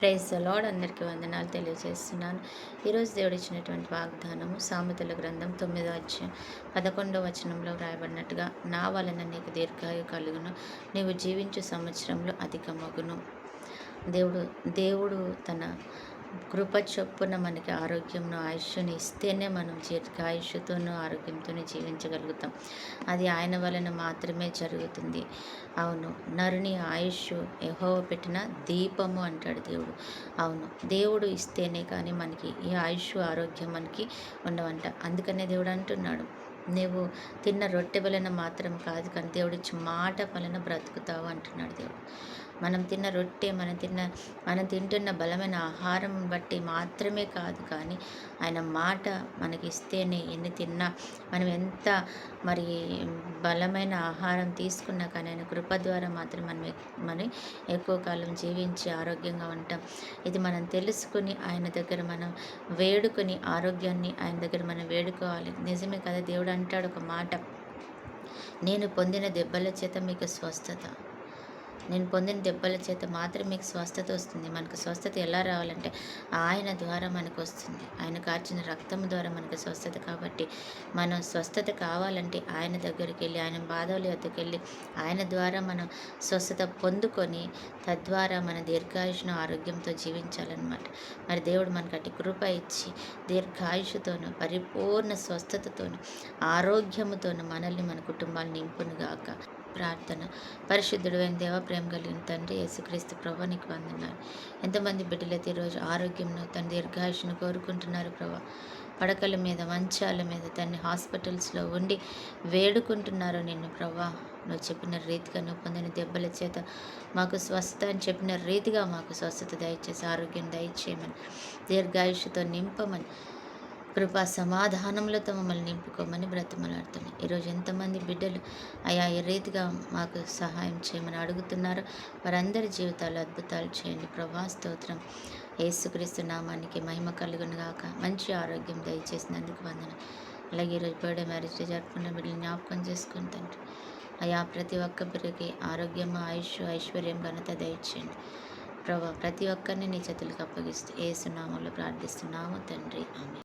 Praise the lord. అందరికీ వందనాలు తెలియజేస్తున్నాను. ఈరోజు దేవుడు ఇచ్చినటువంటి వాగ్దానము సామెతల గ్రంథం 9వ అధ్యాయం 11వ వచనంలో వ్రాయబడినట్టుగా, నా వలన నీకు దీర్ఘాయు కలుగును, నీవు జీవించు సంవత్సరంలో అధికమగును. దేవుడు తన కృప చొప్పున మనకి ఆరోగ్యంను, ఆయుష్ని ఇస్తేనే మనం దీర్ఘాయుష్తోనూ ఆరోగ్యంతోనూ జీవించగలుగుతాం. అది ఆయన వలన మాత్రమే జరుగుతుంది. అవును, నరుని ఆయుష్ యెహోవా పెట్టిన దీపము అంటాడు దేవుడు. అవును, దేవుడు ఇస్తేనే కానీ మనకి ఈ ఆయుష్, ఆరోగ్యం మనకి ఉండవంట. అందుకనే దేవుడు అంటున్నాడు, నువ్వు తిన్న రొట్టె వలన మాత్రం కాదు, కానీ దేవుడిచ్చి మాట వలన బ్రతుకుతావు అంటున్నాడు దేవుడు. మనం తిన్న రొట్టె, మనం తింటున్న బలమైన ఆహారం బట్టి మాత్రమే కాదు, కానీ ఆయన మాట మనకి ఇస్తేనే, ఎన్ని తిన్నా, మనం ఎంత మరి బలమైన ఆహారం తీసుకున్నా కానీ ఆయన కృప ద్వారా మాత్రం మనం ఎక్కువ కాలం జీవించి ఆరోగ్యంగా ఉంటాం. ఇది మనం తెలుసుకుని ఆయన దగ్గర మనం వేడుకొని ఆరోగ్యాన్ని ఆయన దగ్గర మనం వేడుకోవాలి. నిజమే కదా, దేవుడు అంటాడు ఒక మాట, నేను పొందిన దెబ్బల చేత మీకు స్వస్థత, నేను పొందిన దెబ్బల చేత మాత్రం మీకు స్వస్థత వస్తుంది. మనకు స్వస్థత ఎలా రావాలంటే ఆయన ద్వారా మనకు వస్తుంది. ఆయన కార్చిన రక్తం ద్వారా మనకు స్వస్థత. కాబట్టి మనం స్వస్థత కావాలంటే ఆయన దగ్గరికి వెళ్ళి, ఆయన పాదాల వద్దకు వెళ్ళి, ఆయన ద్వారా మనం స్వస్థత పొందుకొని తద్వారా మన దీర్ఘాయుష్ను ఆరోగ్యంతో జీవించాలన్నమాట. మరి దేవుడు మనకు అట్టి కృప ఇచ్చి దీర్ఘాయుషుతోనూ పరిపూర్ణ స్వస్థతతోనూ ఆరోగ్యముతోనూ మనల్ని, మన కుటుంబాన్ని నింపునుగాక. ప్రార్థన. పరిశుద్ధుడైన దేవ, ప్రేమ కలిగిన తండ్రి యేసుక్రీస్తు ప్రభువా, నీకు వందనాలు. ఎంతమంది బిడ్డలైతే ఈరోజు ఆరోగ్యంను, తన దీర్ఘాయుషును కోరుకుంటున్నారు ప్రభా. పడకల మీద, మంచాల మీద, తన్ని హాస్పిటల్స్లో ఉండి వేడుకుంటున్నారు నిన్ను ప్రభా. నువ్వు చెప్పిన రీతిగా, నువ్వు పొందిన దెబ్బల చేత మాకు స్వస్థత అని చెప్పిన రీతిగా మాకు స్వస్థత దయచేసి ఆరోగ్యం దయచేయమని, దీర్ఘాయుషుతో నింపమని, కృపా సమాధానములతో మమ్మల్ని నింపుకోమని బ్రతిమలాడుతున్నాయి. ఈరోజు ఎంతమంది బిడ్డలు అయా ఈ రీతిగా మాకు సహాయం చేయమని అడుగుతున్నారు, వారందరి జీవితాలు అద్భుతాలు చేయండి ప్రభా. స్తోత్రం. యేసుక్రీస్తు నామానికి మహిమ కలుగును గాక. మంచి ఆరోగ్యం దయచేసినందుకు వందనాలు. అలాగే ఈరోజు బర్త్డే, మ్యారేజ్ డే జరుపుకున్న బిడ్డలు జ్ఞాపకం చేసుకుని తండ్రి అయా, ప్రతి ఒక్క బిడ్డకి ఆరోగ్యము, ఆయుష్, ఐశ్వర్యం, ఘనత దయచేయండి ప్రభా. ప్రతి ఒక్కరిని నీ చేతులకు అప్పగిస్తూ యేసు నామములో ప్రార్థిస్తున్నాము తండ్రి, ఆమేన్.